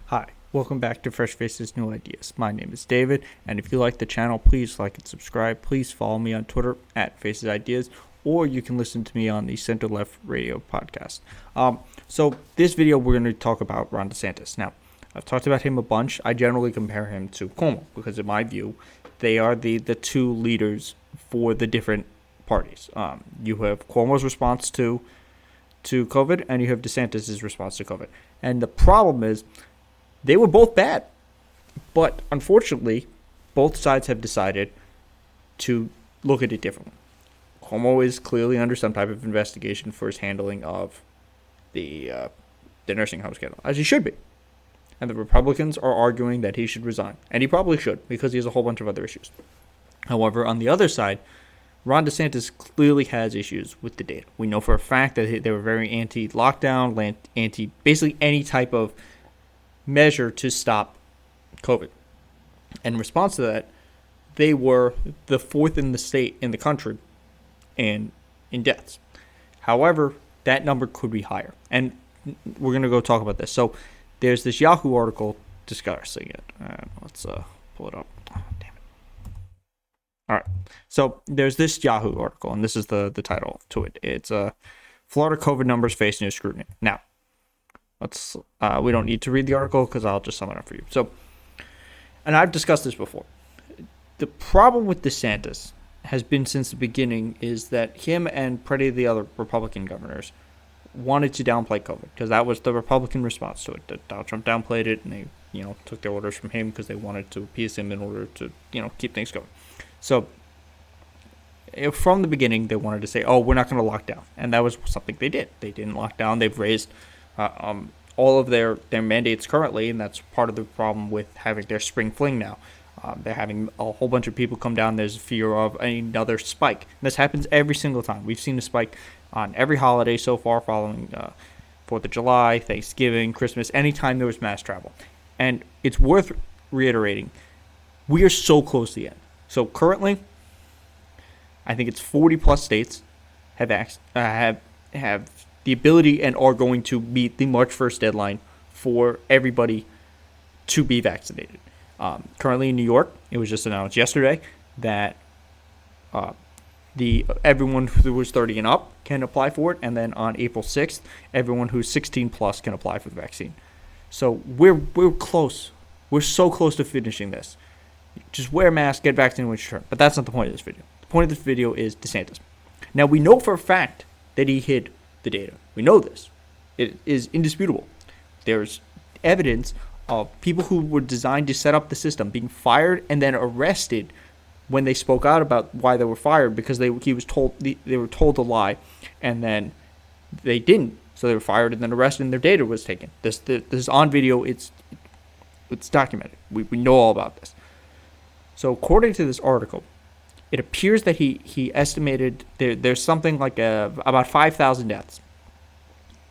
Hi, welcome back to Fresh Faces New Ideas. My name is David, and if you like the channel, please like and subscribe. Please follow me on Twitter at Faces Ideas, or you can listen to me on the Center Left Radio podcast. So this video, we're going to talk about Ron DeSantis. Now, I've talked about him a bunch. I generally compare him to Cuomo because, in my view, they are the two leaders for the different parties. You have Cuomo's response to COVID, and you have DeSantis' response to COVID. And the problem is, they were both bad, but unfortunately, both sides have decided to look at it differently. Cuomo is clearly under some type of investigation for his handling of the nursing home scandal, as he should be. And the Republicans are arguing that he should resign, and he probably should because he has a whole bunch of other issues. However, on the other side, Ron DeSantis clearly has issues with the data. We know for a fact that they were very anti-lockdown, basically any type of measure to stop COVID. And in response to that, they were the fourth in the country in deaths. However, that number could be higher. And we're going to go talk about this. So there's this Yahoo article discussing it. Let's pull it up. Oh, damn it. All right. So there's this Yahoo article, and this is the title to it. It's Florida COVID numbers face new scrutiny. Now, we don't need to read the article because I'll just sum it up for you. So, and I've discussed this before. The problem with DeSantis has been since the beginning is that him and plenty of the other Republican governors wanted to downplay COVID because that was the Republican response to it. That Donald Trump downplayed it, and they, took their orders from him because they wanted to appease him in order to, keep things going. So, from the beginning, they wanted to say, "Oh, we're not going to lock down," and that was something they did. They didn't lock down. They've raised all of their mandates currently, and that's part of the problem with having their spring fling now. They're having a whole bunch of people come down. There's fear of another spike. And this happens every single time. We've seen a spike on every holiday so far following 4th of July, Thanksgiving, Christmas, anytime there was mass travel. And it's worth reiterating, we are so close to the end. So currently, I think it's 40-plus states have the ability and are going to meet the March 1st deadline for everybody to be vaccinated. Currently in New York, it was just announced yesterday that everyone who was 30 and up can apply for it, and then on April 6th, everyone who's 16 plus can apply for the vaccine. So we're close. We're so close to finishing this. Just wear a mask, get vaccinated when you return. But that's not the point of this video. The point of this video is DeSantis. Now, we know for a fact that he hid the data. We know this. It is indisputable. There's evidence of people who were designed to set up the system being fired and then arrested when they spoke out about why they were fired because they were told to lie, and then they didn't. So they were fired and then arrested, and their data was taken. This is on video. It's documented. We know all about this. So according to this article, it appears that he estimated there's something like about 5,000 deaths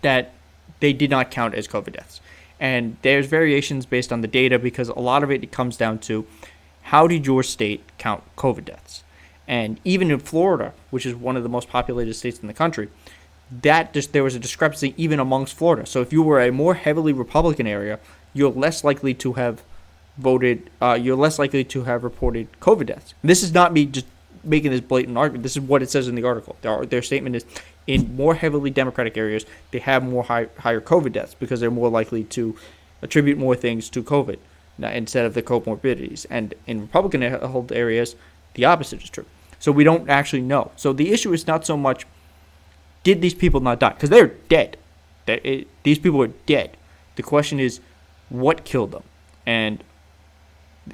that they did not count as COVID deaths. And there's variations based on the data because a lot of it comes down to how did your state count COVID deaths? And even in Florida, which is one of the most populated states in the country, there was a discrepancy even amongst Florida. So if you were a more heavily Republican area, you're less likely to have voted, you're less likely to have reported COVID deaths. This is not me just making this blatant argument. This is what it says in the article. Their statement is, in more heavily Democratic areas, they have more higher COVID deaths because they're more likely to attribute more things to COVID instead of the comorbidities. And in Republican-held areas, the opposite is true. So we don't actually know. So the issue is not so much, did these people not die? Because they're dead. These people are dead. The question is, what killed them? And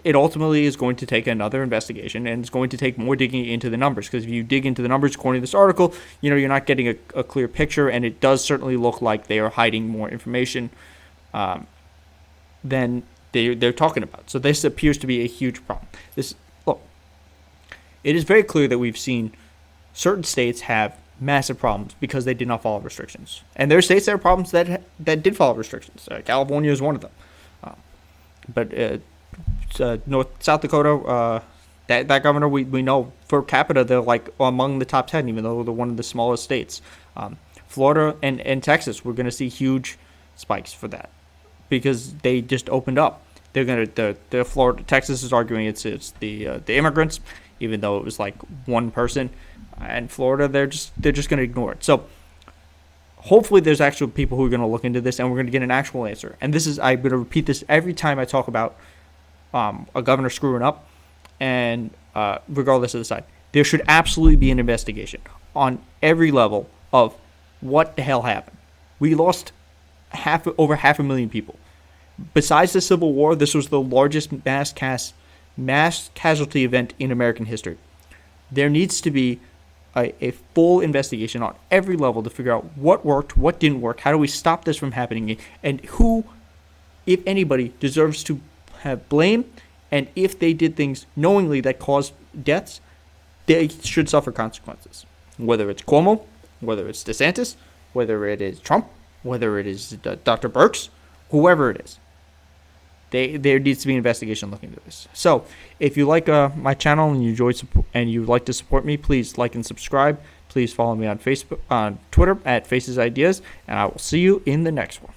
it ultimately is going to take another investigation, and it's going to take more digging into the numbers, because if you dig into the numbers according to this article, you're not getting a clear picture, and it does certainly look like they are hiding more information than they're talking about. So this appears to be a huge problem. It is very clear that we've seen certain states have massive problems because they did not follow restrictions, and there are states that have problems that did follow restrictions. California is one of them, but South Dakota, that governor, we know for capita they're like among the top 10, even though they're one of the smallest states. Florida and Texas, we're going to see huge spikes for that. because they just opened up. They're gonna the Florida, Texas is arguing it's the immigrants, even though it was like one person, and Florida they're just gonna ignore it. So hopefully there's actual people who are gonna look into this, and we're gonna get an actual answer. And this is, I'm gonna repeat this every time I talk about a governor screwing up, and regardless of the side, there should absolutely be an investigation on every level of what the hell happened. We lost over 500,000 people. Besides the Civil War, this was the largest mass casualty event in American history. There needs to be a full investigation on every level to figure out what worked, what didn't work, how do we stop this from happening, and who, if anybody, deserves to have blame, and if they did things knowingly that caused deaths, they should suffer consequences. Whether it's Cuomo, whether it's DeSantis, whether it is Trump, whether it is Dr. Birx, whoever it is. There needs to be an investigation looking into this. So, if you like my channel and you enjoy and you'd like to support me, please like and subscribe. Please follow me on Facebook, on Twitter at Faces Ideas, and I will see you in the next one.